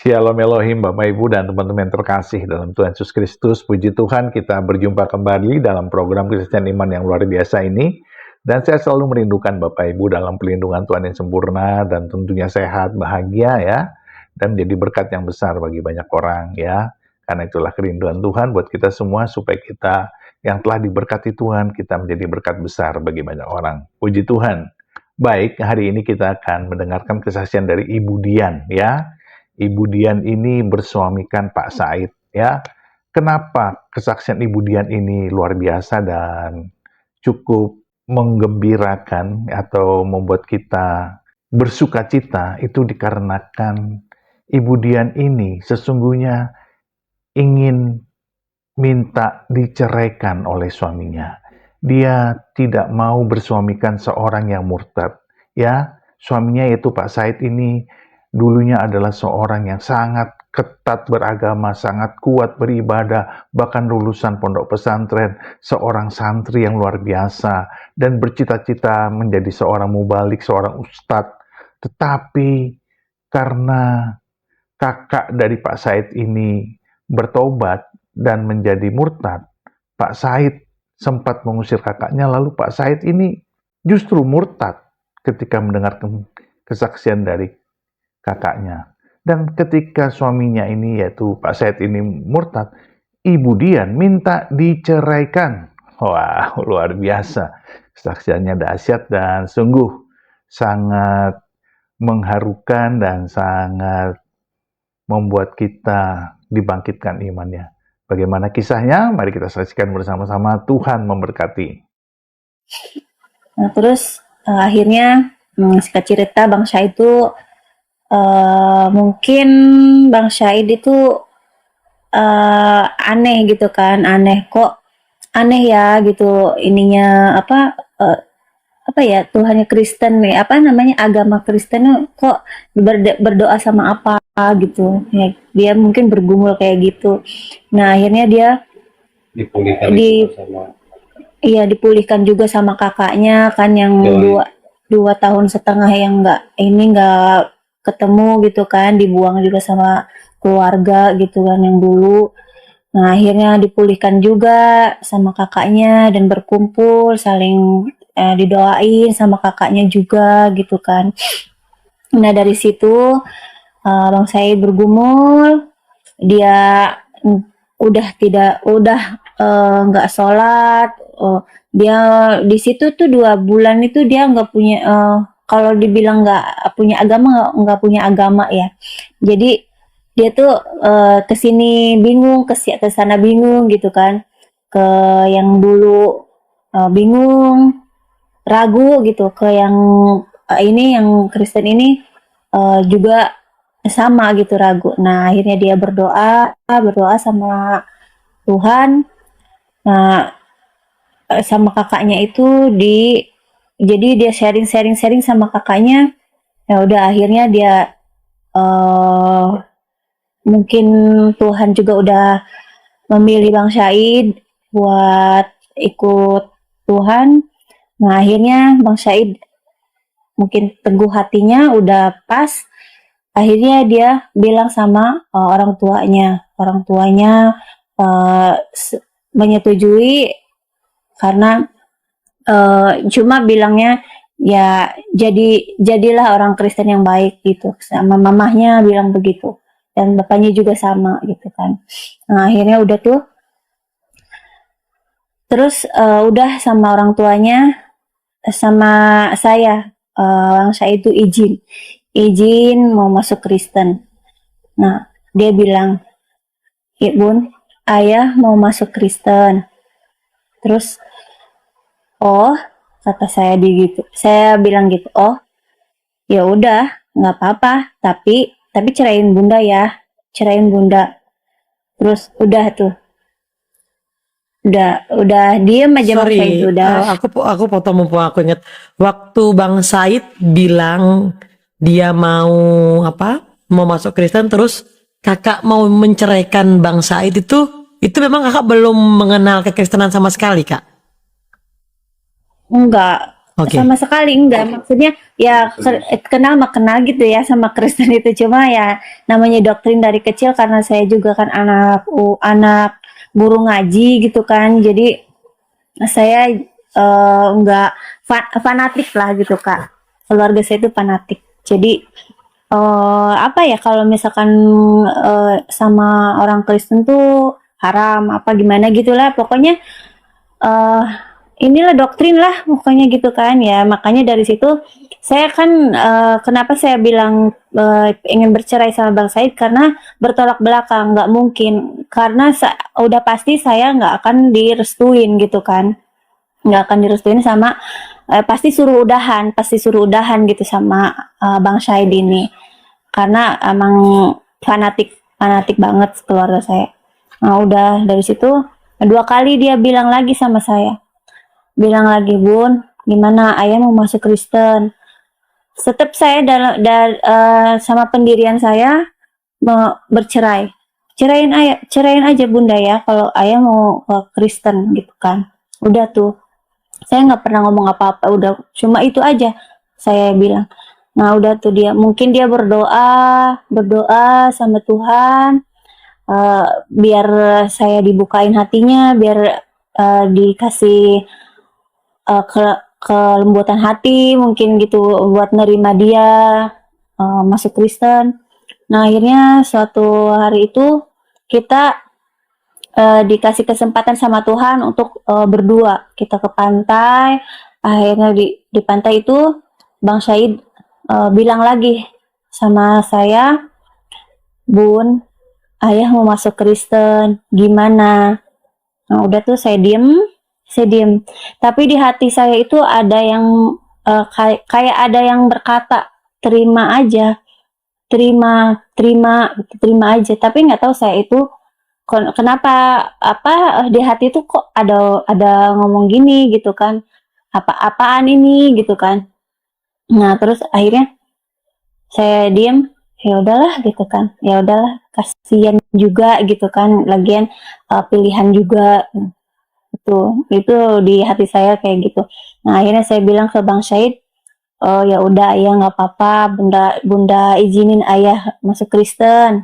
Shalom Elohim, Bapak Ibu dan teman-teman yang terkasih dalam Tuhan Yesus Kristus. Puji Tuhan, kita berjumpa kembali dalam program Kesaksian Iman yang luar biasa ini. Dan saya selalu merindukan Bapak Ibu dalam pelindungan Tuhan yang sempurna dan tentunya sehat, bahagia ya. Dan menjadi berkat yang besar bagi banyak orang ya. Karena itulah kerinduan Tuhan buat kita semua supaya kita yang telah diberkati Tuhan, kita menjadi berkat besar bagi banyak orang. Puji Tuhan. Baik, hari ini kita akan mendengarkan kesaksian dari Ibu Dian ya. Ibu Dian ini bersuamikan Pak Said ya. Kenapa kesaksian Ibu Dian ini luar biasa dan cukup menggembirakan atau membuat kita bersukacita itu dikarenakan Ibu Dian ini sesungguhnya ingin minta diceraikan oleh suaminya. Dia tidak mau bersuamikan seorang yang murtad ya. Suaminya yaitu Pak Said ini dulunya adalah seorang yang sangat ketat beragama, sangat kuat beribadah, bahkan lulusan pondok pesantren, seorang santri yang luar biasa, dan bercita-cita menjadi seorang mubalik, seorang ustadz. Tetapi karena kakak dari Pak Said ini bertobat dan menjadi murtad, Pak Said sempat mengusir kakaknya, lalu Pak Said ini justru murtad ketika mendengarkan kesaksian dari kakaknya. Dan ketika suaminya ini yaitu Pak Said ini murtad, Ibu Dian minta diceraikan. Wah, luar biasa. Kesaksiannya dahsyat dan sungguh sangat mengharukan dan sangat membuat kita dibangkitkan imannya. Bagaimana kisahnya? Mari kita saksikan bersama-sama. Tuhan memberkati. Nah, terus akhirnya singkat cerita Bang Syahid itu mungkin Bang Syahid itu aneh gitu kan, kok aneh ya gitu ininya apa ya, Tuhannya Kristen nih, apa namanya, agama Kristen kok berdoa sama apa gitu ya, dia mungkin bergumul kayak gitu. Nah akhirnya dia dipulihkan juga sama kakaknya kan yang 2 tahun setengah yang nggak ketemu gitu kan, dibuang juga sama keluarga gitu kan yang dulu. Nah akhirnya dipulihkan juga sama kakaknya dan berkumpul saling didoain sama kakaknya juga gitu kan. Nah dari situ Bang Said bergumul, dia udah nggak sholat. Dia di situ tuh 2 bulan itu dia nggak punya kalau dibilang nggak punya agama, nggak punya agama ya. Jadi dia tuh kesini bingung, ke sana bingung gitu kan, ke yang dulu bingung, ragu gitu, ke yang ini yang Kristen ini juga sama gitu ragu. Nah akhirnya dia berdoa sama Tuhan. Nah sama kakaknya itu jadi dia sharing sama kakaknya. Ya udah akhirnya dia mungkin Tuhan juga udah memilih Bang Syahid buat ikut Tuhan. Nah akhirnya Bang Syahid mungkin teguh hatinya udah pas. Akhirnya dia bilang sama orang tuanya menyetujui, karena cuma bilangnya ya jadilah orang Kristen yang baik gitu, sama mamahnya bilang begitu dan bapaknya juga sama gitu kan. Nah akhirnya udah tuh, terus udah sama orang tuanya sama saya saya itu izin mau masuk Kristen. Nah dia bilang, "Ya Bun, ayah mau masuk Kristen." Terus oh, kata saya gitu, saya bilang gitu, oh ya udah nggak apa-apa, tapi ceraiin bunda ya, ceraiin bunda. Terus udah tuh, udah diem aja Bang Syahid. Udah aku potong mumpung aku inget waktu Bang Said bilang dia mau masuk Kristen, terus kakak mau menceraikan Bang Said itu memang kakak belum mengenal kekristenan sama sekali, Kak? enggak, Oke. Sama sekali enggak. Maksudnya ya kenal mah kenal gitu ya sama Kristen itu. Cuma ya namanya doktrin dari kecil karena saya juga kan anak guru ngaji gitu kan. Jadi saya enggak fanatik lah gitu Kak. Keluarga saya itu fanatik. Jadi apa ya kalau misalkan sama orang Kristen tuh haram apa gimana gitulah. Pokoknya eh inilah doktrin lah pokoknya gitu kan ya. Makanya dari situ saya kan kenapa saya bilang ingin bercerai sama Bang Said karena bertolak belakang, nggak mungkin karena udah pasti saya nggak akan direstuin gitu kan, nggak akan direstuin sama pasti suruh udahan gitu sama Bang Said ini karena emang fanatik fanatik banget keluarga saya. Nah udah dari situ 2 kali dia bilang lagi sama saya, bilang lagi, Bun, gimana ayah mau masuk Kristen? Tetap saya sama pendirian saya mau bercerai. Ceraiin aja bunda ya kalau ayah mau ke Kristen gitu kan. Udah tuh, saya nggak pernah ngomong apa-apa, udah cuma itu aja saya bilang. Nah udah tuh mungkin dia berdoa sama Tuhan, biar saya dibukain hatinya, biar dikasih ke kelembutan hati mungkin gitu buat nerima dia masuk Kristen. Nah akhirnya suatu hari itu kita dikasih kesempatan sama Tuhan untuk berdua, kita ke pantai. Akhirnya di pantai itu Bang Said bilang lagi sama saya, Bun, ayah mau masuk Kristen, gimana? Nah udah tuh saya diem. Tapi di hati saya itu ada yang kayak ada yang berkata, terima aja, terima aja. Tapi nggak tahu saya itu kenapa apa di hati itu kok ada ngomong gini gitu kan, apaan ini gitu kan. Nah terus akhirnya saya diem, ya udahlah gitu kan, ya udahlah kasihan juga gitu kan, lagian pilihan juga itu di hati saya kayak gitu. Nah akhirnya saya bilang ke Bang Syed, oh ya udah ayah nggak apa-apa, bunda izinin ayah masuk Kristen.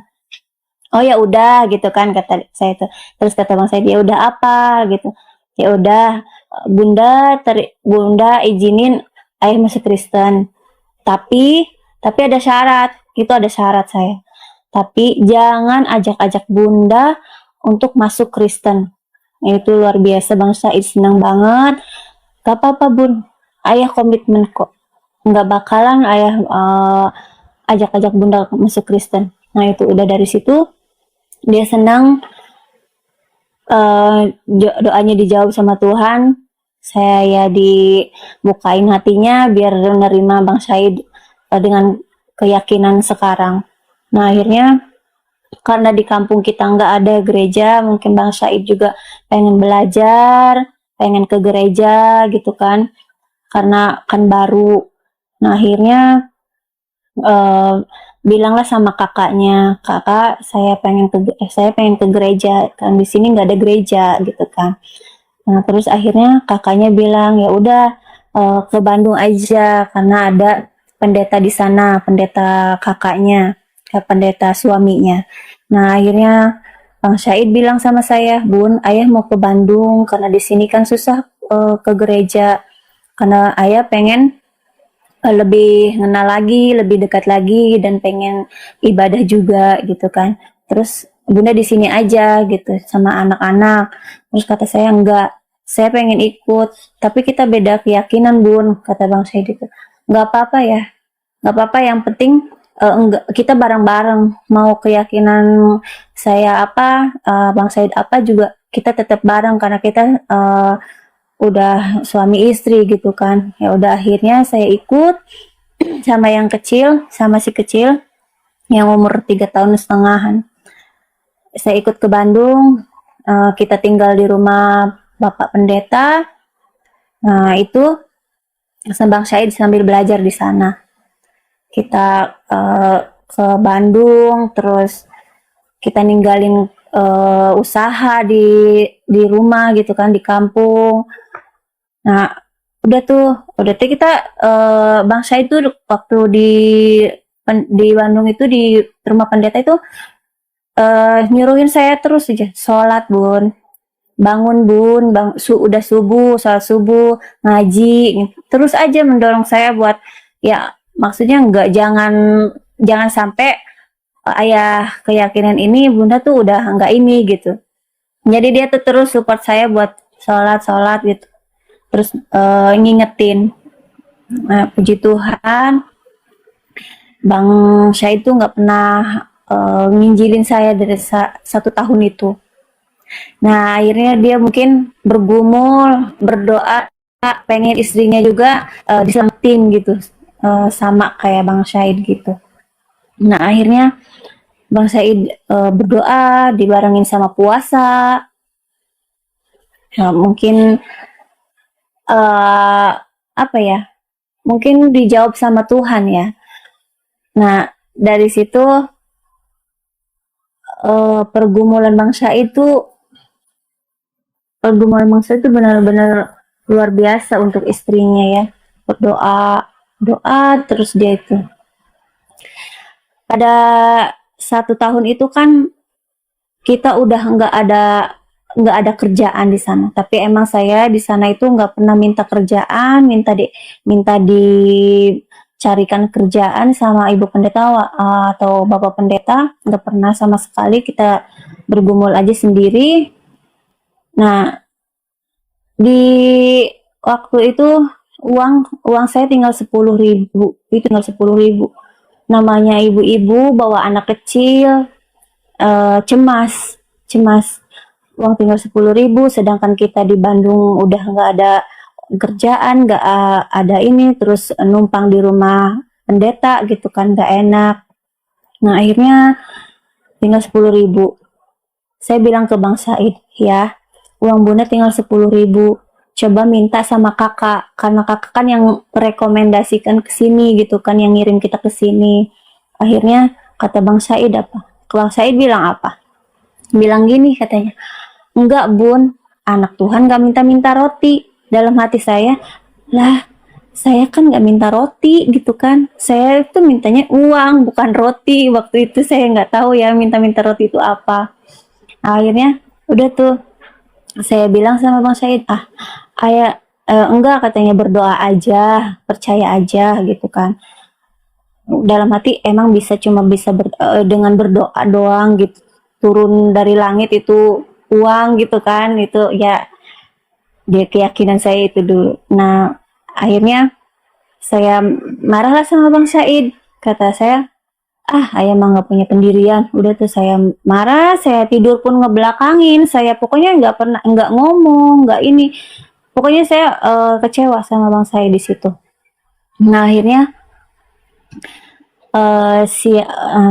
Oh ya udah gitu kan kata saya itu. Terus kata Bang Syed, ya udah apa gitu, ya udah bunda izinin ayah masuk Kristen, tapi ada syarat, itu ada syarat saya, tapi jangan ajak-ajak bunda untuk masuk Kristen. Itu luar biasa, Bang Said senang banget. Gak apa-apa bun, ayah komitmen kok, nggak bakalan ayah ajak-ajak bunda masuk Kristen. Nah itu udah dari situ dia senang, doanya dijawab sama Tuhan, saya dibukain hatinya biar menerima Bang Said dengan keyakinan sekarang. Nah akhirnya karena di kampung kita nggak ada gereja, mungkin Bang Said juga pengen belajar, pengen ke gereja gitu kan, karena kan baru. Nah akhirnya bilanglah sama kakaknya, kakak saya pengen ke gereja, kan di sini nggak ada gereja gitu kan. Nah terus akhirnya kakaknya bilang ya udah ke Bandung aja karena ada pendeta di sana, pendeta kakaknya, pendeta suaminya. Nah akhirnya Bang Syed bilang sama saya, Bun, ayah mau ke Bandung karena di sini kan susah ke gereja, karena ayah pengen lebih kenal lagi, lebih dekat lagi, dan pengen ibadah juga gitu kan. Terus bunda di sini aja gitu sama anak-anak. Terus kata saya enggak, saya pengen ikut, tapi kita beda keyakinan bun, kata Bang Syed itu. Enggak apa-apa ya, enggak apa-apa, yang penting enggak, kita bareng-bareng, mau keyakinan saya apa, Bang Syed apa juga kita tetap bareng karena kita udah suami istri gitu kan. Ya udah akhirnya saya ikut sama yang kecil, sama si kecil yang umur 3 tahun setengahan. Saya ikut ke Bandung, kita tinggal di rumah Bapak Pendeta. Nah itu Bang Syed sambil belajar di sana. Kita ke Bandung, terus kita ninggalin usaha di rumah gitu kan, di kampung. Nah udah tuh kita bangsa itu waktu di Bandung itu di rumah pendeta itu nyuruhin saya terus aja sholat bun, bangun bun, udah subuh, sholat subuh, ngaji, terus aja mendorong saya buat ya maksudnya jangan sampai ayah keyakinan ini bunda tuh udah enggak ini gitu. Jadi dia tuh terus support saya buat sholat gitu. Terus ngingetin. Nah, puji Tuhan, Bang Syahid tuh nggak pernah nginjilin saya dari 1 tahun itu. Nah, akhirnya dia mungkin bergumul, berdoa, pengen istrinya juga diselamatin gitu, sama kayak Bang Syahid gitu. Nah, akhirnya Bang Syahid berdoa dibarengin sama puasa. Ya, mungkin apa ya? Mungkin dijawab sama Tuhan ya. Nah, dari situ pergumulan Bang Syahid itu benar-benar luar biasa untuk istrinya ya. Doa terus dia itu. Pada 1 tahun itu kan kita udah nggak ada kerjaan di sana. Tapi emang saya di sana itu nggak pernah minta kerjaan, minta dicarikan kerjaan sama ibu pendeta atau bapak pendeta, nggak pernah sama sekali. Kita bergumul aja sendiri. Nah, di waktu itu uang saya tinggal 10.000, itu tinggal 10.000. Namanya ibu-ibu bawa anak kecil, cemas, uang tinggal 10.000, sedangkan kita di Bandung udah nggak ada kerjaan, nggak ada ini, terus numpang di rumah pendeta gitu kan, nggak enak. Nah, akhirnya tinggal 10.000. Saya bilang ke Bang Syahid, ya, uang bunda tinggal 10.000, coba minta sama kakak, karena kakak kan yang rekomendasikan ke sini gitu kan, yang ngirim kita ke sini. Akhirnya kata Bang Syahid apa? Bang Syahid bilang apa? Bilang gini katanya, enggak bun, anak Tuhan gak minta-minta roti. Dalam hati saya, lah saya kan gak minta roti gitu kan, saya itu mintanya uang bukan roti. Waktu itu saya nggak tahu ya minta-minta roti itu apa. Akhirnya udah tuh saya bilang sama Bang Syahid, ayah enggak, katanya berdoa aja, percaya aja gitu kan. Dalam hati emang cuma bisa dengan berdoa doang gitu, turun dari langit itu uang gitu kan, itu ya dia keyakinan saya itu dulu. Nah, akhirnya saya marahlah sama Bang Syahid. Kata saya, ayah mah nggak punya pendirian. Udah tuh saya marah, saya tidur pun ngebelakangin, saya pokoknya nggak ngomong, nggak ini. Pokoknya saya kecewa sama Bang Syahid di situ. Nah, akhirnya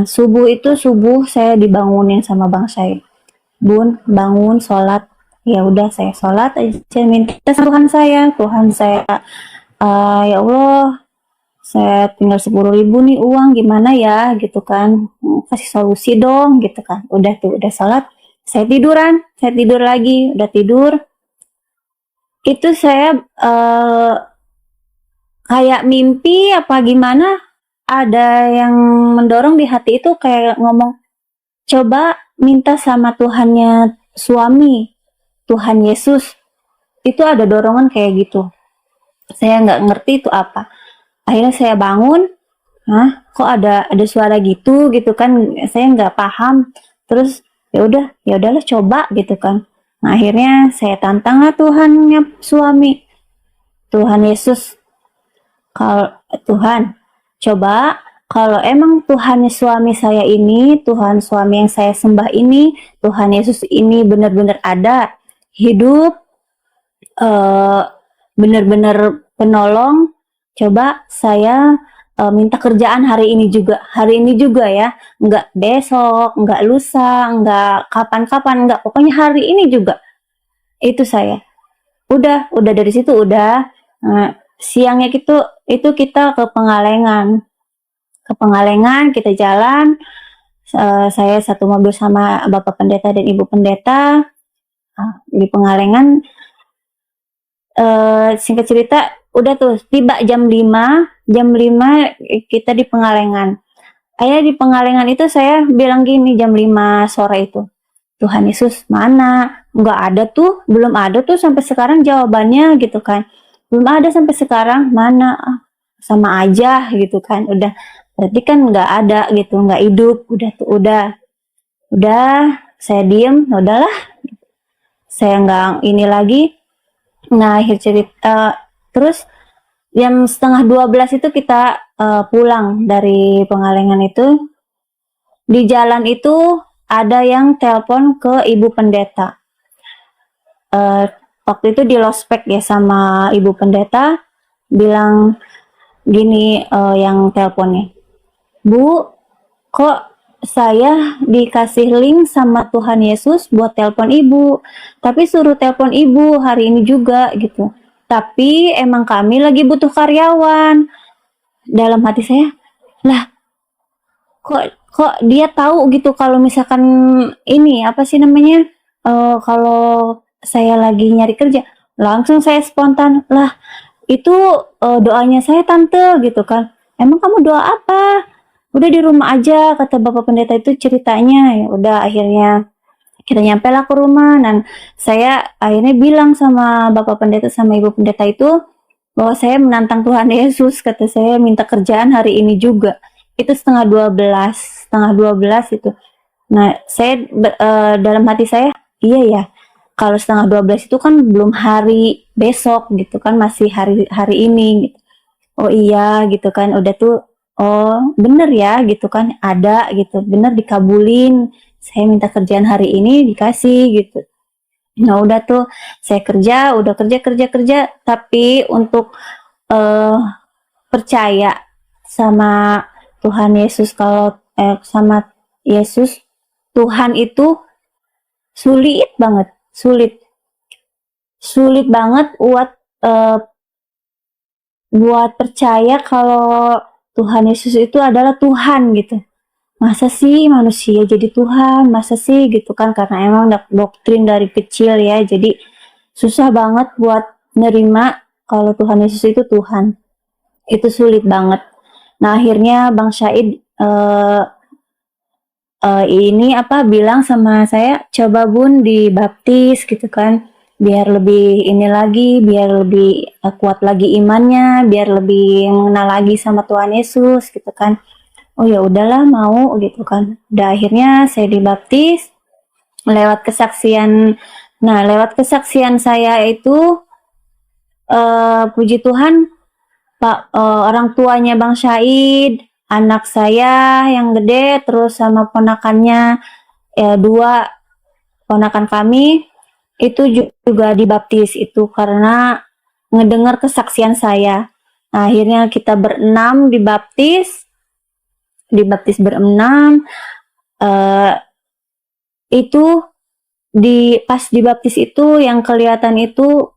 subuh saya dibangunin sama Bang Syahid. Bun, bangun sholat. Ya udah, saya sholat aja, minta Tuhan saya, ya Allah, saya tinggal 10.000 nih uang, gimana ya gitu kan, kasih solusi dong gitu kan. Udah sholat, saya tidur lagi, udah tidur itu saya kayak mimpi apa gimana, ada yang mendorong di hati itu kayak ngomong, coba minta sama Tuhannya suami, Tuhan Yesus. Itu ada dorongan kayak gitu. Saya nggak ngerti itu apa. Akhirnya saya bangun, kok ada suara gitu kan, saya nggak paham. Terus ya udahlah coba gitu kan. Nah, akhirnya saya tantang lah Tuhannya suami, Tuhan Yesus. Kalau Tuhan, coba kalau emang Tuhan suami saya ini, Tuhan suami yang saya sembah ini, Tuhan Yesus ini benar-benar ada, hidup, benar-benar penolong, coba saya minta kerjaan hari ini juga ya, nggak besok, nggak lusa, nggak kapan-kapan, nggak, pokoknya hari ini juga. Itu saya. Udah dari situ udah. Siangnya itu kita ke Pengalengan. Kita jalan. Saya satu mobil sama Bapak Pendeta dan Ibu Pendeta. Di Pengalengan, singkat cerita, udah tuh tiba jam 5 kita di Pengalengan. Di Pengalengan itu saya bilang gini jam 5 sore itu, Tuhan Yesus mana? Nggak ada tuh, belum ada tuh sampai sekarang jawabannya gitu kan. Belum ada sampai sekarang, mana? Sama aja gitu kan. Udah, berarti kan nggak ada gitu, nggak hidup. Udah tuh, udah, saya diem, udahlah. Saya nggak ini lagi. Nah, akhir cerita, terus jam setengah 12 itu kita pulang dari Pengalengan itu. Di jalan itu ada yang telepon ke Ibu Pendeta. Waktu itu di lospek ya sama Ibu Pendeta, bilang gini yang teleponnya, Bu, kok saya dikasih link sama Tuhan Yesus buat telepon Ibu, tapi suruh telepon Ibu hari ini juga gitu. Tapi emang kami lagi butuh karyawan. Dalam hati saya, lah kok dia tahu gitu kalau misalkan ini apa sih namanya, kalau saya lagi nyari kerja. Langsung saya spontan, lah itu doanya saya tante gitu kan. Emang kamu doa apa? Udah di rumah aja, kata Bapak Pendeta itu ceritanya. Ya udah, akhirnya kita nyampe lah ke rumah, dan saya akhirnya bilang sama Bapak Pendeta sama Ibu Pendeta itu bahwa saya menantang Tuhan Yesus, kata saya minta kerjaan hari ini juga. Itu setengah 12 itu. Nah, saya dalam hati saya, iya ya, kalau setengah 12 itu kan belum hari besok gitu kan, masih hari ini gitu. Oh iya gitu kan, udah tuh, oh bener ya gitu kan, ada gitu, bener dikabulin, saya minta kerjaan hari ini dikasih gitu. Nah udah tuh saya udah kerja, tapi untuk percaya sama Tuhan Yesus, kalau sama Yesus Tuhan itu sulit banget, sulit banget buat percaya kalau Tuhan Yesus itu adalah Tuhan gitu. Masa sih manusia jadi Tuhan, masa sih gitu kan, karena emang doktrin dari kecil ya, jadi susah banget buat nerima kalau Tuhan Yesus itu Tuhan. Itu sulit banget. Nah akhirnya Bang Syahid ini bilang sama saya, coba Bun dibaptis gitu kan, biar lebih ini lagi, biar lebih kuat lagi imannya, biar lebih mengenal lagi sama Tuhan Yesus gitu kan. Oh ya udahlah, mau gitu kan. Udah, akhirnya saya dibaptis lewat kesaksian. Nah lewat kesaksian saya itu puji Tuhan, orang tuanya Bang Syahid, anak saya yang gede, terus sama ponakannya, 2 ponakan kami itu juga dibaptis, itu karena ngedengar kesaksian saya. Nah, akhirnya kita berenam dibaptis berenam. Itu pas dibaptis itu yang kelihatan itu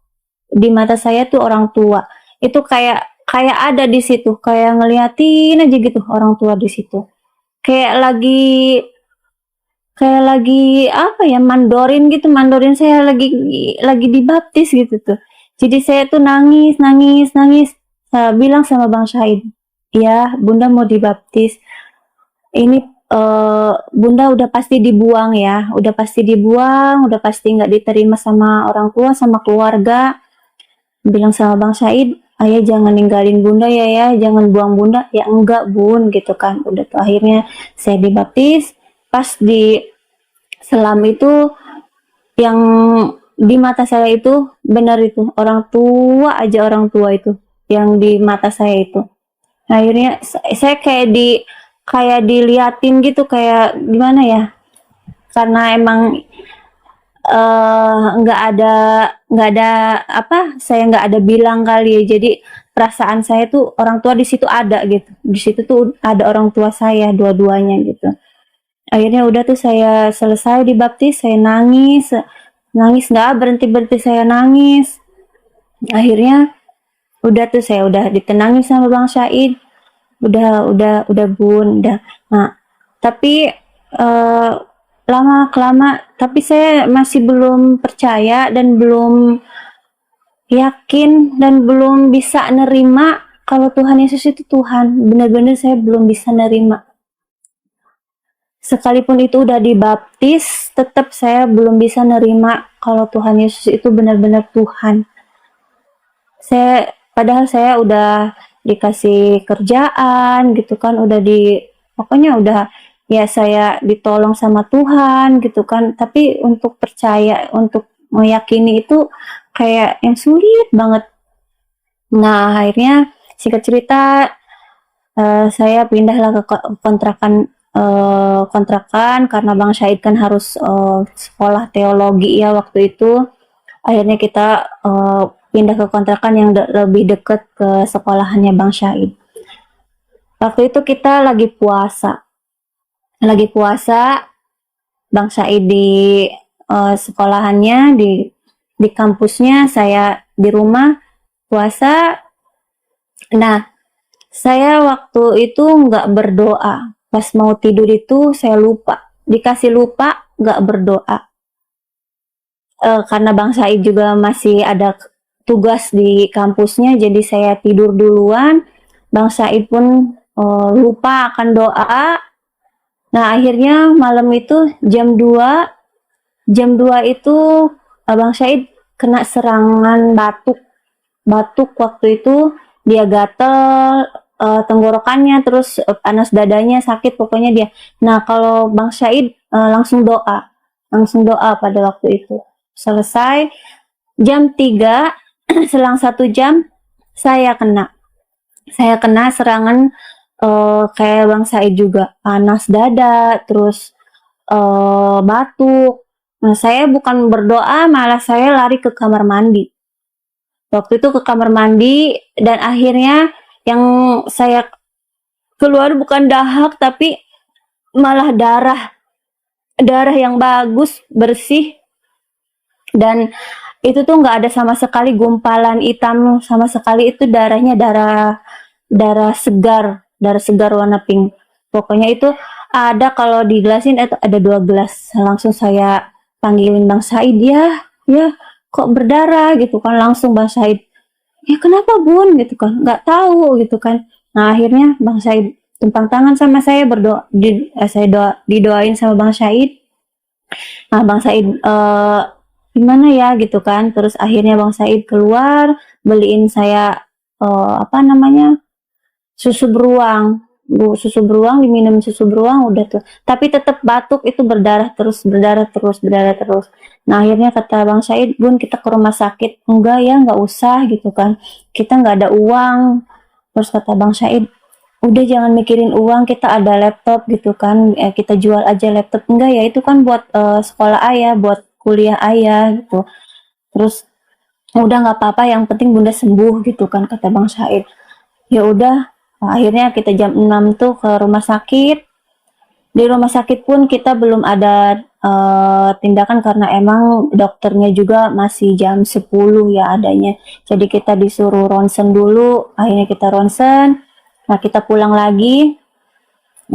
di mata saya tuh orang tua. Itu kayak ada di situ, kayak ngeliatin aja gitu orang tua di situ. Kayak lagi apa ya, mandorin saya lagi dibaptis gitu tuh. Jadi saya tuh nangis. Bilang sama Bang Syahid, ya Bunda mau dibaptis. Ini Bunda udah pasti dibuang ya, udah pasti nggak diterima sama orang tua, sama keluarga. Bilang sama Bang Syahid, ayah jangan ninggalin Bunda ya, jangan buang Bunda. Ya enggak Bun gitu kan. Udah tuh akhirnya saya dibaptis. Pas di selam itu, yang di mata saya itu benar itu orang tua itu yang di mata saya itu. Akhirnya saya kayak diliatin gitu, kayak gimana ya, karena emang nggak ada saya nggak ada bilang kali ya, jadi perasaan saya tuh orang tua di situ ada gitu, di situ tuh ada orang tua saya dua-duanya gitu. Akhirnya udah tuh saya selesai dibaptis, saya nangis nggak berhenti saya nangis. Akhirnya udah tuh saya udah ditenangin sama Bang Syahid, udah Bun, udah. Nah tapi lama kelama tapi saya masih belum percaya dan belum yakin dan belum bisa nerima kalau Tuhan Yesus itu Tuhan. Benar-benar saya belum bisa nerima. Sekalipun itu udah dibaptis, tetap saya belum bisa nerima kalau Tuhan Yesus itu benar-benar Tuhan. Padahal saya udah dikasih kerjaan gitu kan, pokoknya udah ya saya ditolong sama Tuhan gitu kan, tapi untuk percaya, untuk meyakini itu kayak yang sulit banget. Nah, akhirnya singkat cerita, saya pindahlah ke kontrakan karena Bang Syahid kan harus sekolah teologi ya waktu itu. Akhirnya kita pindah ke kontrakan yang lebih dekat ke sekolahannya Bang Syahid. Waktu itu kita lagi puasa, Bang Syahid di sekolahannya, di kampusnya, saya di rumah puasa. Nah, saya waktu itu nggak berdoa. Pas mau tidur itu saya dikasih lupa nggak berdoa. Karena Bang Syahid juga masih ada tugas di kampusnya, jadi saya tidur duluan. Bang Syahid pun lupa akan doa. Nah, akhirnya malam itu jam 2 itu Bang Syahid kena serangan batuk waktu itu. Dia gatel tenggorokannya, terus panas dadanya, sakit pokoknya dia. Nah, kalau Bang Syahid langsung doa pada waktu itu. Selesai jam 3 selang 1 jam saya kena serangan kayak Bang Syahid juga, panas dada, terus batuk. Nah, saya bukan berdoa, malah saya lari ke kamar mandi. Waktu itu ke kamar mandi, dan akhirnya yang saya keluar bukan dahak, tapi malah darah yang bagus, bersih, dan itu tuh nggak ada sama sekali gumpalan hitam sama sekali. Itu darahnya darah segar warna pink. Pokoknya itu ada, kalau digelasin itu ada 2 gelas. Langsung saya panggilin Bang Syahid, ya kok berdarah gitu kan. Langsung Bang Syahid, ya kenapa Bun gitu kan, nggak tahu gitu kan. Nah, akhirnya Bang Syahid tumpang tangan sama saya, berdoa, didoain sama Bang Syahid. Nah, Bang Syahid gimana ya gitu kan. Terus akhirnya Bang Syahid keluar beliin saya susu beruang, diminum susu beruang, udah tuh. Tapi tetap batuk itu berdarah terus. Nah, akhirnya kata Bang Syahid, Bun kita ke rumah sakit. Enggak ya, nggak usah gitu kan, kita nggak ada uang. Terus kata Bang Syahid, udah jangan mikirin uang, kita ada laptop gitu kan, kita jual aja laptop. Enggak ya, itu kan buat sekolah ayah, buat kuliah ayah gitu. Terus udah nggak apa-apa, yang penting Bunda sembuh gitu kan, kata Bang Syahid. Ya udah. Nah, akhirnya kita jam 6 tuh ke rumah sakit. Di rumah sakit pun kita belum ada tindakan karena emang dokternya juga masih jam 10 ya adanya. Jadi kita disuruh ronsen dulu. Akhirnya kita ronsen. Nah, kita pulang lagi.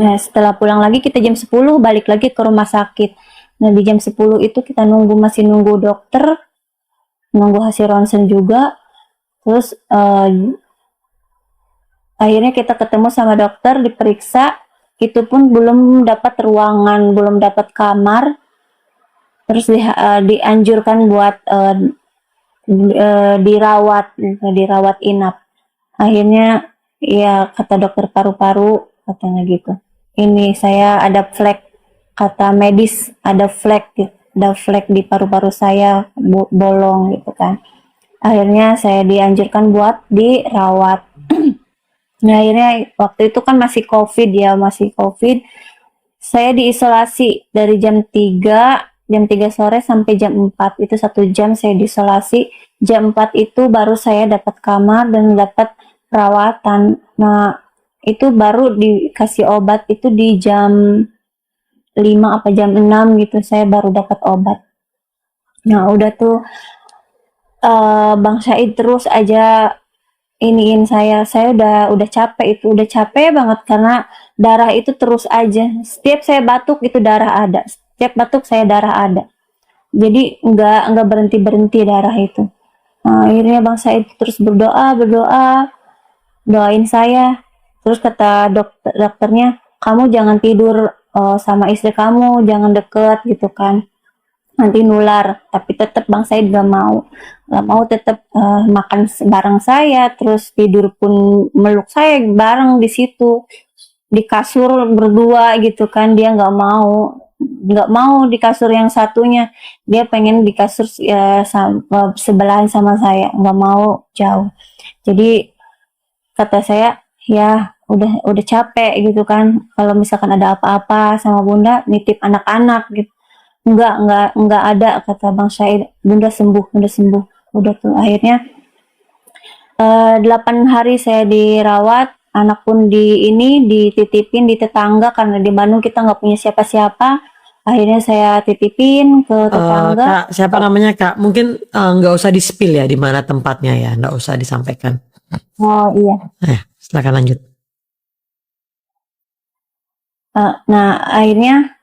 Nah, setelah pulang lagi kita jam 10 balik lagi ke rumah sakit. Nah, di jam 10 itu kita masih nunggu dokter, nunggu hasil ronsen juga. Terus akhirnya kita ketemu sama dokter, diperiksa. Itu pun belum dapat ruangan, belum dapat kamar. Terus dianjurkan buat dirawat inap. Akhirnya ya kata dokter paru-paru, katanya gitu, ini saya ada flek, kata medis ada flek di paru-paru saya, bolong gitu kan. Akhirnya saya dianjurkan buat dirawat. Nah, akhirnya waktu itu kan masih COVID. Saya diisolasi dari jam 3 sore sampai jam 4. Itu 1 jam saya diisolasi. Jam 4 itu baru saya dapat kamar dan dapat perawatan. Nah, itu baru dikasih obat itu di jam 5 apa jam 6 gitu, saya baru dapat obat. Nah, udah tuh Bang Syahid terus aja iniin saya udah capek banget karena darah itu terus aja. Setiap saya batuk itu darah ada. Setiap batuk saya darah ada. Jadi nggak berhenti darah itu. Akhirnya Bang Said terus berdoa, doain saya. Terus kata dokternya, kamu jangan tidur sama istri kamu, jangan deket gitu kan, nanti nular. Tapi tetap Bang Said gak mau tetap makan bareng saya, terus tidur pun meluk saya bareng di situ, di kasur berdua gitu kan. Dia nggak mau di kasur yang satunya, dia pengen di kasur sebelahan sama saya, nggak mau jauh. Jadi kata saya, ya udah capek gitu kan, kalau misalkan ada apa-apa sama bunda nitip anak-anak gitu. Enggak ada, kata Bang Syed. Bunda sembuh, udah tuh. Akhirnya 8 hari saya dirawat, anak pun dititipin di tetangga, karena di Bandung kita nggak punya siapa-siapa. Akhirnya saya titipin ke tetangga. Kak, siapa namanya Kak? Mungkin nggak usah di-spill ya di mana tempatnya ya, nggak usah disampaikan. Oh iya. Silakan lanjut. Nah akhirnya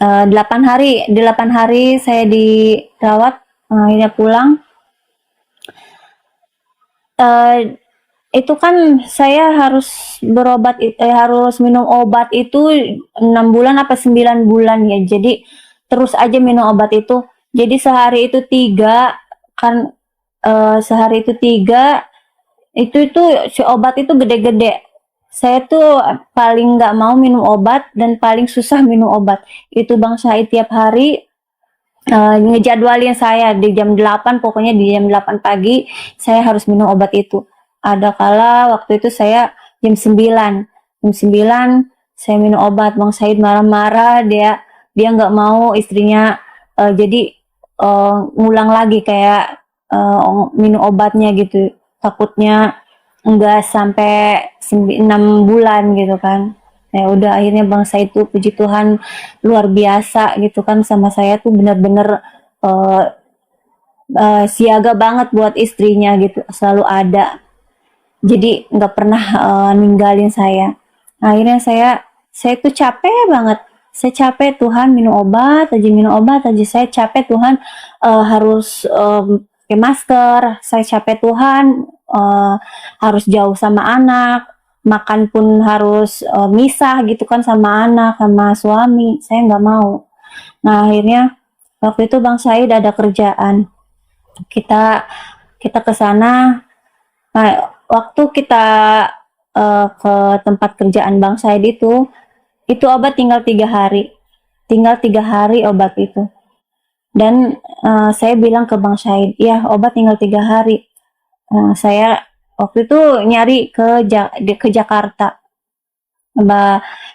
8 hari saya dirawat, akhirnya pulang. Itu kan saya harus berobat, harus minum obat itu 6 bulan apa 9 bulan ya. Jadi terus aja minum obat itu. Jadi sehari itu 3 kan, sehari itu 3 itu si obat itu gede-gede. Saya tuh paling nggak mau minum obat dan paling susah minum obat. Itu Bang Syahid tiap hari ngejadwalin saya di jam 8, pokoknya di jam 8 pagi saya harus minum obat itu. Ada kala waktu itu saya jam 9 saya minum obat. Bang Syahid marah-marah, dia nggak mau istrinya jadi ngulang lagi kayak minum obatnya gitu, takutnya enggak sampai 6 bulan gitu kan. Ya udah, akhirnya Bang Syahid tuh puji Tuhan luar biasa gitu kan sama saya, tuh bener-bener siaga banget buat istrinya gitu, selalu ada. Jadi nggak pernah ninggalin saya. Akhirnya saya tuh capek banget. Saya capek Tuhan, minum obat aja. Saya capek Tuhan, harus pakai masker. Saya capek Tuhan, harus jauh sama anak. Makan pun harus misah gitu kan sama anak, sama suami. Saya nggak mau. Nah akhirnya waktu itu Bang Syahid ada kerjaan. Kita ke sana. Nah, waktu kita ke tempat kerjaan Bang Syahid itu obat tinggal 3 hari. Tinggal 3 hari obat itu. Dan saya bilang ke Bang Syahid, ya obat tinggal 3 hari. Saya waktu itu nyari ke Jakarta.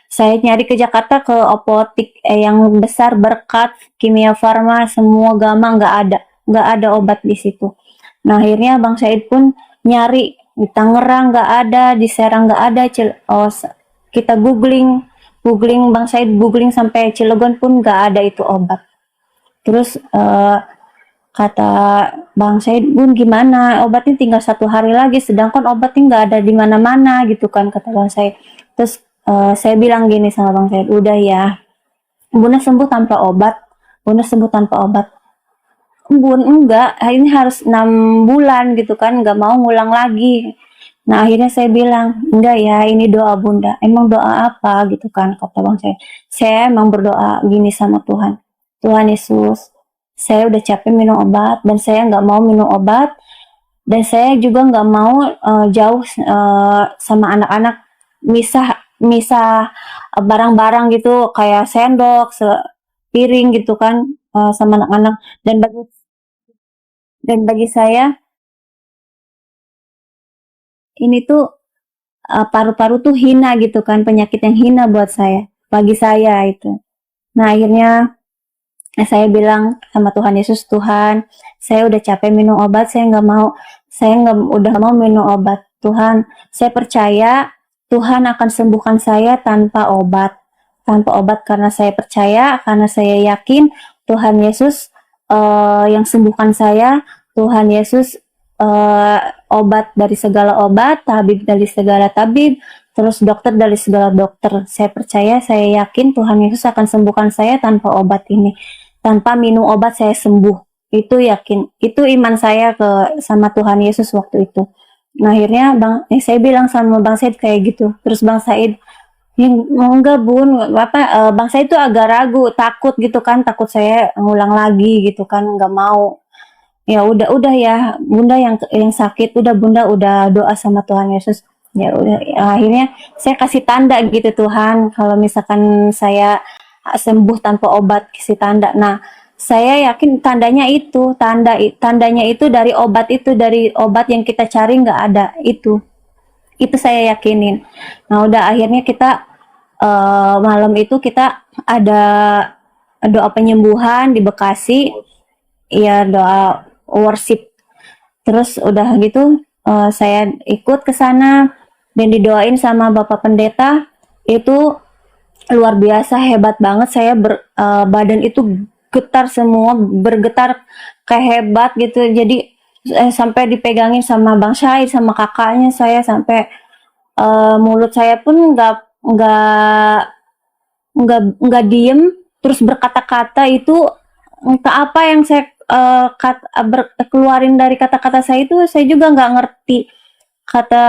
Saya nyari ke Jakarta ke apotik yang besar, Berkat, Kimia Farma, semua Gama, nggak ada obat di situ. Nah akhirnya Bang Syahid pun nyari di Tangerang nggak ada, di Serang nggak ada. Kita googling Bang Syahid googling sampai Cilegon pun nggak ada itu obat. Terus kata Bang Syahid, Bun gimana, obatnya tinggal 1 hari lagi, sedangkan obatnya nggak ada di mana-mana gitu kan, kata Bang Syahid. Terus saya bilang gini sama Bang Syahid, udah ya, Bunda sembuh tanpa obat. Bun enggak, ini harus 6 bulan gitu kan, nggak mau ngulang lagi. Nah akhirnya saya bilang, enggak ya, ini doa Bunda. Emang doa apa gitu kan, kata Bang Syahid. Saya emang berdoa gini sama Tuhan, Tuhan Yesus, saya udah capek minum obat dan saya nggak mau minum obat, dan saya juga nggak mau jauh sama anak-anak, misah barang-barang gitu kayak sendok, piring gitu kan, sama anak-anak. Dan bagi saya ini tuh paru-paru tuh hina gitu kan, penyakit yang hina buat saya, bagi saya itu. Nah akhirnya saya bilang sama Tuhan Yesus, Tuhan saya udah capek minum obat, saya udah mau minum obat. Tuhan, saya percaya Tuhan akan sembuhkan saya tanpa obat, karena saya percaya, karena saya yakin Tuhan Yesus yang sembuhkan saya. Tuhan Yesus obat dari segala obat, tabib dari segala tabib, terus dokter dari segala dokter. Saya percaya, saya yakin Tuhan Yesus akan sembuhkan saya tanpa obat ini. Tanpa minum obat saya sembuh Itu yakin, itu iman saya sama Tuhan Yesus waktu itu. Nah akhirnya saya bilang sama Bang Said kayak gitu. Terus Bang Said, ya enggak Bun, Bang Said itu agak ragu, takut gitu kan, takut saya ngulang lagi gitu kan, nggak mau. Ya udah ya Bunda yang sakit, udah Bunda udah doa sama Tuhan Yesus. Ya udah, akhirnya saya kasih tanda gitu, Tuhan kalau misalkan saya sembuh tanpa obat, kasih tanda. Nah saya yakin tandanya itu dari obat yang kita cari nggak ada, itu saya yakinin. Nah udah akhirnya kita malam itu kita ada doa penyembuhan di Bekasi, ya doa worship. Terus udah gitu saya ikut ke sana dan didoain sama Bapak Pendeta. Itu luar biasa, hebat banget. Saya badan itu getar semua, bergetar kayak hebat gitu. Jadi sampai dipegangin sama Bang Syahid sama kakaknya, saya sampai mulut saya pun nggak diem, terus berkata-kata. Itu entah apa yang saya keluarin dari kata-kata saya itu, saya juga nggak ngerti. Kata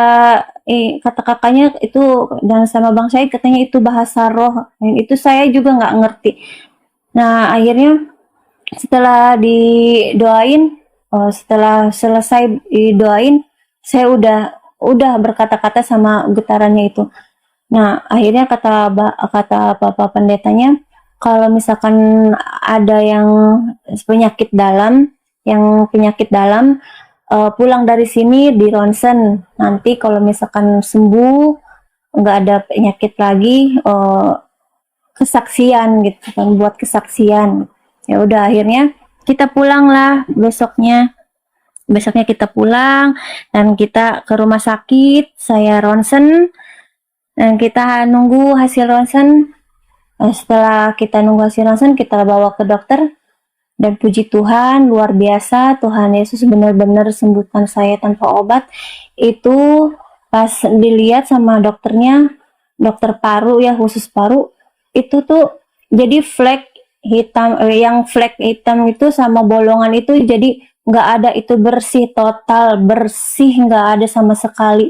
kakaknya itu dan sama Bang Syahid katanya itu bahasa roh, dan itu saya juga nggak ngerti. Nah akhirnya setelah didoain, setelah selesai didoain, saya udah berkata-kata sama getarannya itu. Nah akhirnya kata Bapak Pendetanya, kalau misalkan ada yang penyakit dalam, pulang dari sini di ronsen. Nanti kalau misalkan sembuh, nggak ada penyakit lagi, kesaksian gitu kan, buat kesaksian. Ya udah akhirnya kita pulang lah besoknya kita pulang dan kita ke rumah sakit, saya ronsen dan kita nunggu hasil ronsen. Setelah kita nunggu hasil ronsen, kita bawa ke dokter, dan puji Tuhan luar biasa, Tuhan Yesus benar-benar sembuhkan saya tanpa obat. Itu pas dilihat sama dokternya, dokter paru ya, khusus paru, itu tuh jadi flek hitam, yang flek hitam itu sama bolongan itu jadi nggak ada, itu bersih, total bersih, nggak ada sama sekali,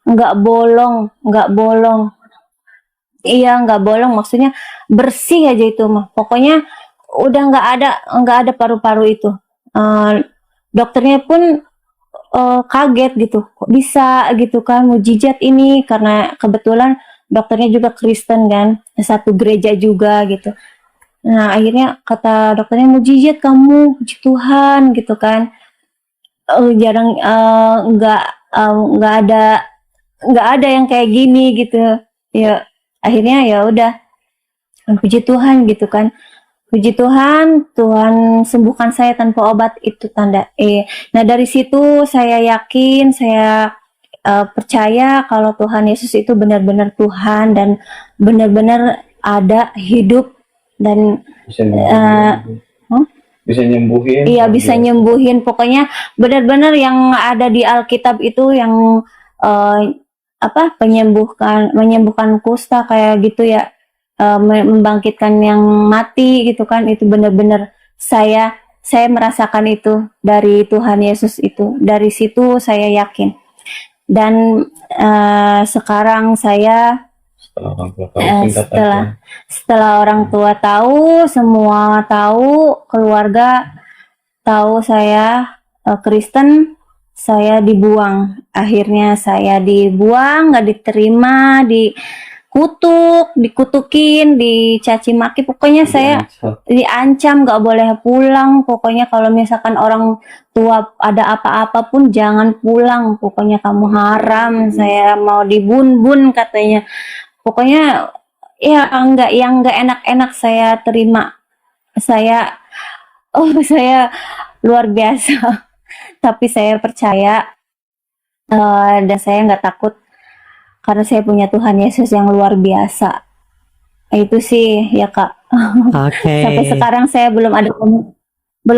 nggak bolong. Iya nggak bolong, maksudnya bersih aja itu mah. Pokoknya udah nggak ada paru-paru itu. Dokternya pun kaget gitu, kok bisa gitu kan, mujizat ini, karena kebetulan dokternya juga Kristen kan, satu gereja juga gitu. Nah akhirnya kata dokternya, mujizat kamu, puji Tuhan gitu kan. Jarang nggak ada yang kayak gini gitu ya. Akhirnya ya udah, puji Tuhan gitu kan, puji Tuhan, Tuhan sembuhkan saya tanpa obat, itu tanda. Nah dari situ saya yakin, saya percaya kalau Tuhan Yesus itu benar-benar Tuhan dan benar-benar ada, hidup, dan bisa nyembuhin. Iya bisa nyembuhin. Pokoknya benar-benar yang ada di Alkitab itu yang menyembuhkan kusta kayak gitu ya, membangkitkan yang mati gitu kan, itu benar-benar saya merasakan itu dari Tuhan Yesus itu. Dari situ saya yakin. Dan sekarang saya setelah orang tua tahu, semua tahu, keluarga tahu saya Kristen, saya dibuang. Akhirnya saya dibuang, nggak diterima, dikutukin, dicaci maki, pokoknya saya diancam nggak boleh pulang. Pokoknya kalau misalkan orang tua ada apa-apa pun jangan pulang, pokoknya kamu haram, saya mau dibun-bun katanya. Pokoknya ya yang nggak enak-enak saya terima. Saya luar biasa. Tapi saya percaya dan saya nggak takut karena saya punya Tuhan Yesus yang luar biasa. Itu sih ya Kak. Oke. Sampai sekarang saya belum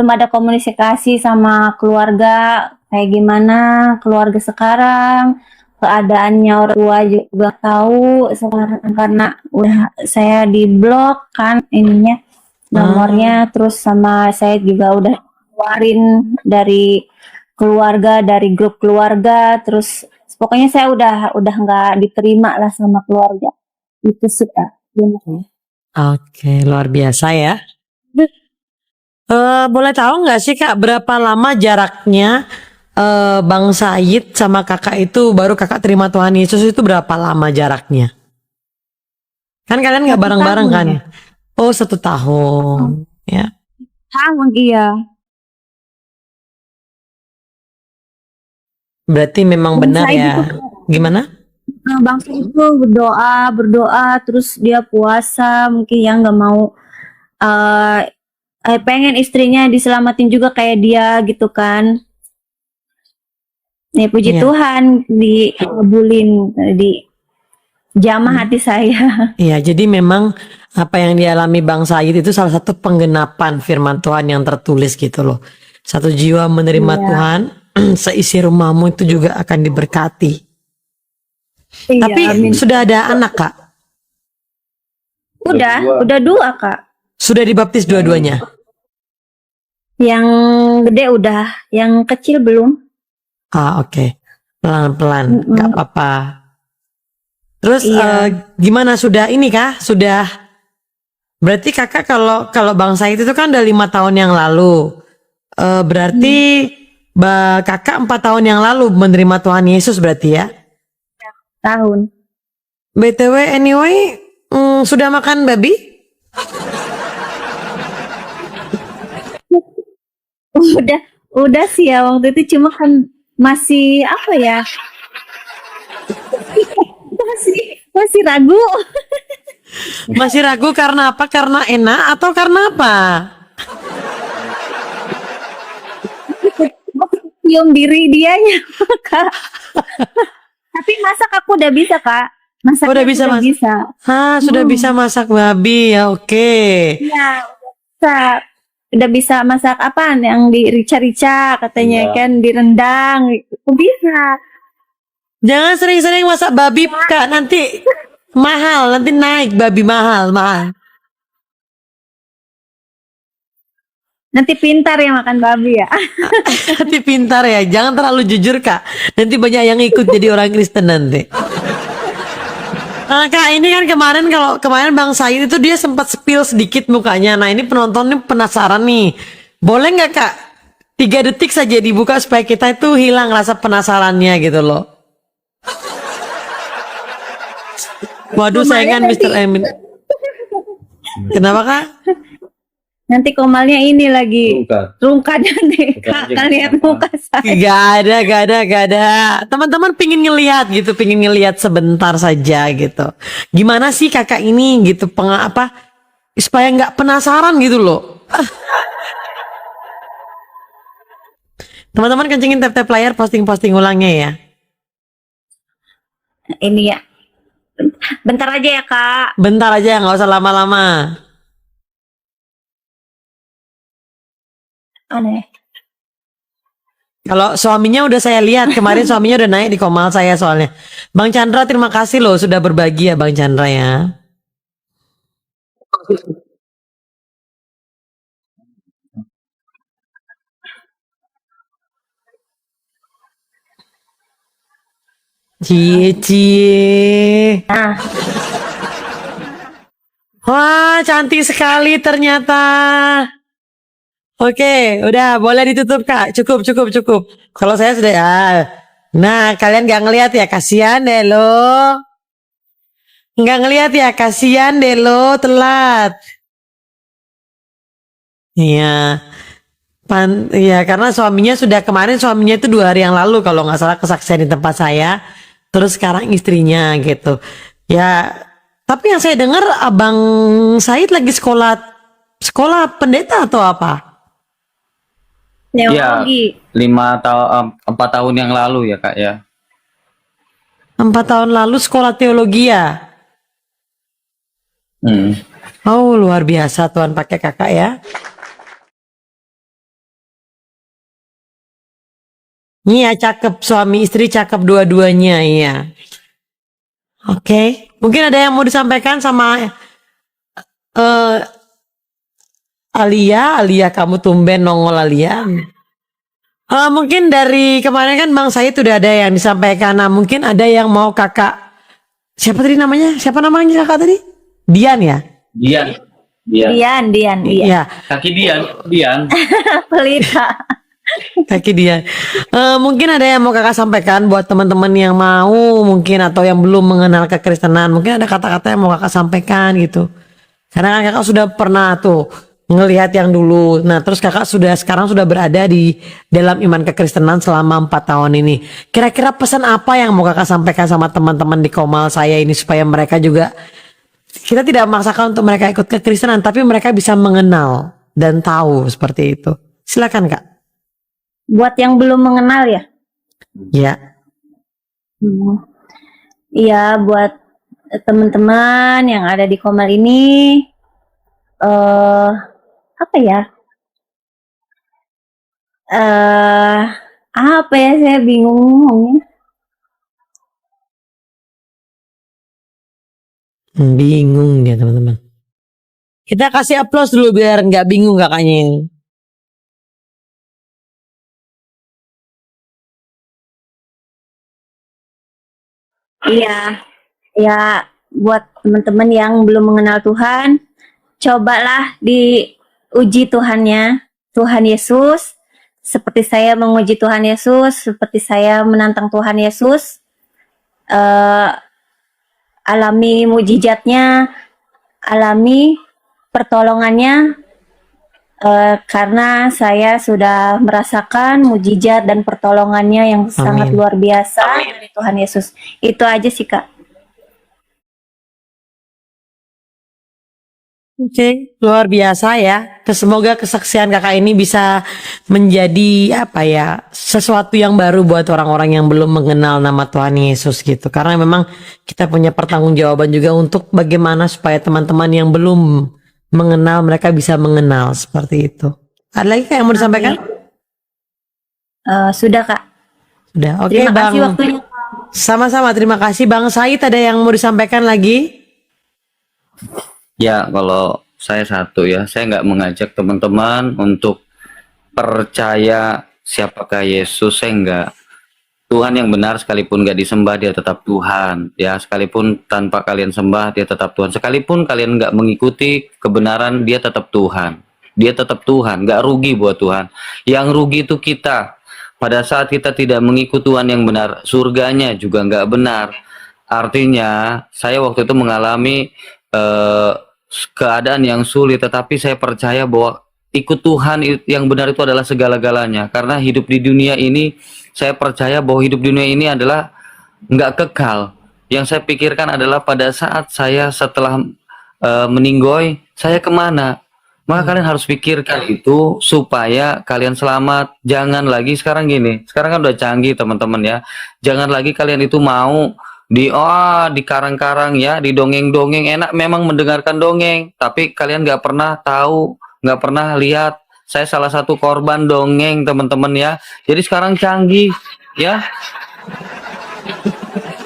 ada komunikasi sama keluarga, kayak gimana keluarga sekarang, keadaannya orang tua juga tahu sekarang karena udah saya diblok kan ininya, nomornya, terus sama saya juga udah dikeluarin dari keluarga, dari grup keluarga, terus pokoknya saya udah nggak diterima lah sama keluarga. Itu sih Kak. Oke, luar biasa ya. Boleh tahu nggak sih Kak, berapa lama jaraknya Bang Said sama kakak itu baru kakak terima Tuhan Yesus itu berapa lama jaraknya? Kan kalian nggak 1 bareng-bareng tahun kan? ya. Oh, 1 tahun. Ya. Tahun iya. Berarti memang Bang benar Said ya. itu Gimana? Bang Said itu berdoa, terus dia puasa, mungkin yang nggak mau eh pengen istrinya diselamatin juga kayak dia gitu kan. Nih puji Iya. Tuhan dikabulin, di jamah hati saya. Iya, jadi memang apa yang dialami Bang Said itu salah satu penggenapan firman Tuhan yang tertulis gitu loh. Satu jiwa menerima Iya. Tuhan, seisi rumahmu itu juga akan diberkati. Iya, Tapi amin. sudah ada anak Kak? Udah 2 Kak. Sudah dibaptis dua-duanya? Yang gede udah, yang kecil belum. Oke. Pelan-pelan, nggak apa-apa. Terus Iya. gimana sudah ini kah? Sudah berarti kakak kalau Bang Said itu kan udah 5 tahun yang lalu. Berarti kakak 4 tahun yang lalu menerima Tuhan Yesus berarti ya? Tahun. BTW anyway, sudah makan babi? Udah sih ya waktu itu, cuma kan masih apa ya? masih ragu. Masih ragu karena apa? Karena enak atau karena apa? Cium diri dianya, Kak. Tapi masak aku udah bisa, Kak. Masak Udah bisa udah mas? bisa. Sudah bisa masak babi ya, oke. Iya, bisa. Udah bisa masak apa yang di rica-rica katanya kan, direndang. Itu bisa. Jangan sering-sering masak babi Kak, nanti mahal, nanti naik babi mahal. Nanti pintar ya makan babi ya. Nanti pintar ya, jangan terlalu jujur Kak. Nanti banyak yang ikut jadi orang Kristen nanti. Kak, ini kan kemarin Bang Said itu dia sempat spill sedikit mukanya. Nah, ini penonton nih penasaran nih. Boleh nggak Kak? 3 detik saja dibuka supaya kita itu hilang rasa penasarannya gitu loh. Waduh, sayangan Mr. Emin. Kenapa Kak? Nanti Komalnya ini lagi rungkat nanti. Kak lihat muka saya. Gak ada. Teman-teman pingin ngelihat sebentar saja gitu. Gimana sih kakak ini gitu, supaya nggak penasaran gitu loh. Teman-teman kencengin tap layar, posting ulangnya ya. Ini ya. Bentar aja ya Kak. Bentar aja, nggak usah lama-lama. Aneh. Kalau suaminya udah saya lihat, kemarin suaminya udah naik di komal saya soalnya. Bang Chandra, terima kasih loh sudah berbagi ya Bang Chandra ya. Cie. Wah, cantik sekali ternyata. Oke, udah boleh ditutup Kak. Cukup. Kalau saya sudah Nah, kalian gak ngelihat ya, kasihan deh lo. Nggak ngelihat ya, kasihan deh lo, telat. Iya. Iya, karena kemarin suaminya itu 2 hari yang lalu kalau nggak salah kesaksian di tempat saya. Terus sekarang istrinya gitu. Ya, tapi yang saya dengar Abang Said lagi sekolah pendeta atau apa? Teologi. Ya, 4 tahun yang lalu ya Kak ya. 4 tahun lalu sekolah teologi ya? Oh, luar biasa Tuhan pakai kakak ya. Iya, cakep, suami istri cakep dua-duanya ya. Oke. Mungkin ada yang mau disampaikan sama Alia kamu tumben nongol Alia. Mungkin dari kemarin kan Bang Said udah ada yang disampaikan. Nah, mungkin ada yang mau kakak. Siapa tadi namanya? Siapa namanya kakak tadi? Dian ya? Dian. Dian, iya. Iya, Kaki Dian. Pelita. kaki Dian. Mungkin ada yang mau kakak sampaikan buat teman-teman yang mau mungkin atau yang belum mengenal kekristenan. Mungkin ada kata-kata yang mau kakak sampaikan gitu. Karena kan kakak sudah pernah tuh ngelihat yang dulu. Nah, terus kakak sekarang sudah berada di dalam iman kekristenan selama 4 tahun ini. Kira-kira pesan apa yang mau kakak sampaikan sama teman-teman di Komal saya ini supaya mereka juga, kita tidak memaksakan untuk mereka ikut kekristenan, tapi mereka bisa mengenal dan tahu seperti itu. Silakan kak. Buat yang belum mengenal ya. Ya. Hmm. Iya, buat teman-teman yang ada di Komal ini, apa ya? Apa ya? Saya bingung ngomongnya. Bingung dia teman-teman. Kita kasih aplaus dulu biar nggak bingung kakaknya ini. Iya, ya buat teman-teman yang belum mengenal Tuhan, cobalah diuji Tuhannya, Tuhan Yesus. Seperti saya menguji Tuhan Yesus, seperti saya menantang Tuhan Yesus, alami mujizatnya, alami pertolongannya, karena saya sudah merasakan mujizat dan pertolongannya yang sangat Amin. luar biasa dari Tuhan Yesus. Itu aja sih Kak. Oke, luar biasa ya. Semoga kesaksian kakak ini bisa menjadi apa ya, sesuatu yang baru buat orang-orang yang belum mengenal nama Tuhan Yesus gitu. Karena memang kita punya pertanggungjawaban juga untuk bagaimana supaya teman-teman yang belum mengenal mereka bisa mengenal seperti itu. Ada lagi kak yang mau disampaikan? Sudah Kak. Sudah. Oke Terima Bang. kasih waktunya. Sama-sama, terima kasih Bang Said. Ada yang mau disampaikan lagi? Ya, kalau saya satu ya, saya nggak mengajak teman-teman untuk percaya siapakah Yesus, saya nggak. Tuhan yang benar sekalipun nggak disembah dia tetap Tuhan, ya sekalipun tanpa kalian sembah dia tetap Tuhan, sekalipun kalian nggak mengikuti kebenaran dia tetap Tuhan, nggak rugi buat Tuhan. Yang rugi itu kita pada saat kita tidak mengikuti Tuhan yang benar, surganya juga nggak benar. Artinya saya waktu itu mengalami keadaan yang sulit, tetapi saya percaya bahwa ikut Tuhan yang benar itu adalah segala-galanya. Karena hidup di dunia ini, saya percaya bahwa hidup di dunia ini adalah nggak kekal. Yang saya pikirkan adalah pada saat saya setelah meninggoy, saya kemana? Maka kalian harus pikirkan itu supaya kalian selamat. Jangan lagi sekarang gini, sekarang kan udah canggih teman-teman ya. Jangan lagi kalian itu mau di karang-karang ya, di dongeng-dongeng. Enak memang mendengarkan dongeng, tapi kalian nggak pernah tahu, nggak pernah lihat. Saya salah satu korban dongeng teman-teman ya. Jadi sekarang canggih ya.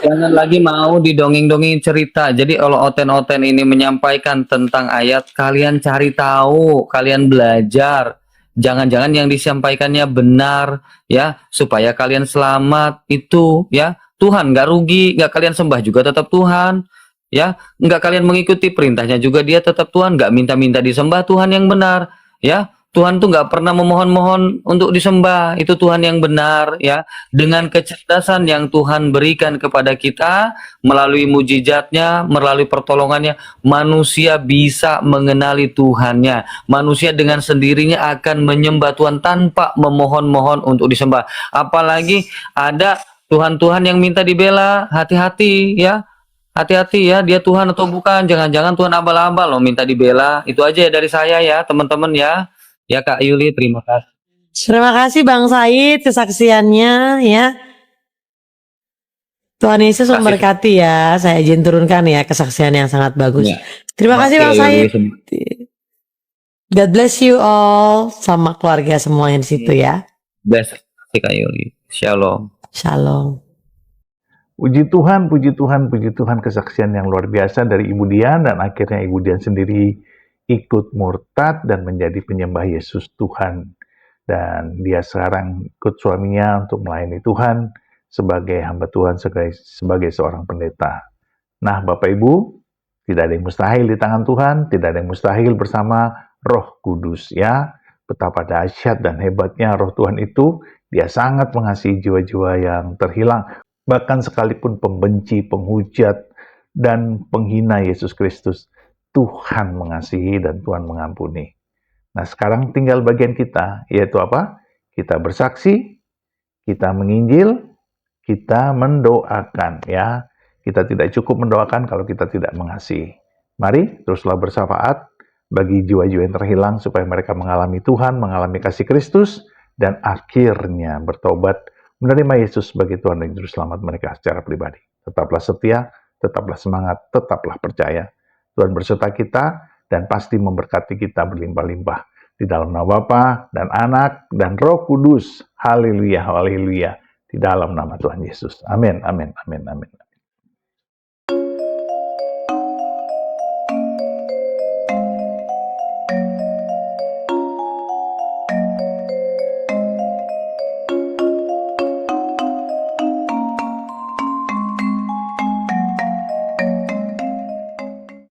Jangan lagi mau didongeng-dongeng cerita. Jadi kalau oten-oten ini menyampaikan tentang ayat, kalian cari tahu, kalian belajar. Jangan-jangan yang disampaikannya benar ya, supaya kalian selamat itu ya. Tuhan nggak rugi, nggak kalian sembah juga tetap Tuhan ya. Nggak kalian mengikuti perintahnya juga dia tetap Tuhan. Nggak minta-minta disembah Tuhan yang benar ya. Tuhan tuh nggak pernah memohon-mohon untuk disembah. Itu Tuhan yang benar ya. Dengan kecerdasan yang Tuhan berikan kepada kita melalui mujizatnya, melalui pertolongannya, manusia bisa mengenali Tuhannya. Manusia dengan sendirinya akan menyembah Tuhan tanpa memohon-mohon untuk disembah. Apalagi ada Tuhan-Tuhan yang minta dibela, hati-hati ya. Hati-hati ya, dia Tuhan atau bukan. Jangan-jangan Tuhan abal-abal loh minta dibela. Itu aja ya dari saya ya, teman-teman ya. Ya Kak Yuli, terima kasih. Terima kasih Bang Said kesaksiannya ya. Tuhan Yesus memberkati ya. Saya izin turunkan ya kesaksian yang sangat bagus. Ya. Terima kasih Bang Oke, Said. Yuli. God bless you all sama keluarga semuanya di situ ya. Bless Kak Yuli. Shalom. Shalom. Puji Tuhan kesaksian yang luar biasa dari Ibu Dian, dan akhirnya Ibu Dian sendiri ikut murtad dan menjadi penyembah Yesus Tuhan. Dan dia sekarang ikut suaminya untuk melayani Tuhan sebagai hamba Tuhan, sebagai seorang pendeta. Nah, Bapak Ibu, tidak ada yang mustahil di tangan Tuhan, tidak ada yang mustahil bersama Roh Kudus, ya. Betapa dahsyat dan hebatnya Roh Tuhan itu, dia sangat mengasihi jiwa-jiwa yang terhilang. Bahkan sekalipun pembenci, penghujat, dan penghina Yesus Kristus, Tuhan mengasihi dan Tuhan mengampuni. Nah, sekarang tinggal bagian kita, yaitu apa? Kita bersaksi, kita menginjil, kita mendoakan, ya. Kita tidak cukup mendoakan kalau kita tidak mengasihi. Mari teruslah bersafaat bagi jiwa-jiwa yang terhilang supaya mereka mengalami Tuhan, mengalami kasih Kristus, dan akhirnya bertobat, menerima Yesus sebagai Tuhan dan Juru Selamat mereka secara pribadi. Tetaplah setia, tetaplah semangat, tetaplah percaya. Tuhan berserta kita dan pasti memberkati kita berlimpah-limpah. Di dalam nama Bapa dan Anak dan Roh Kudus. Haleluya, haleluya. Di dalam nama Tuhan Yesus. Amin, amin, amin, amin.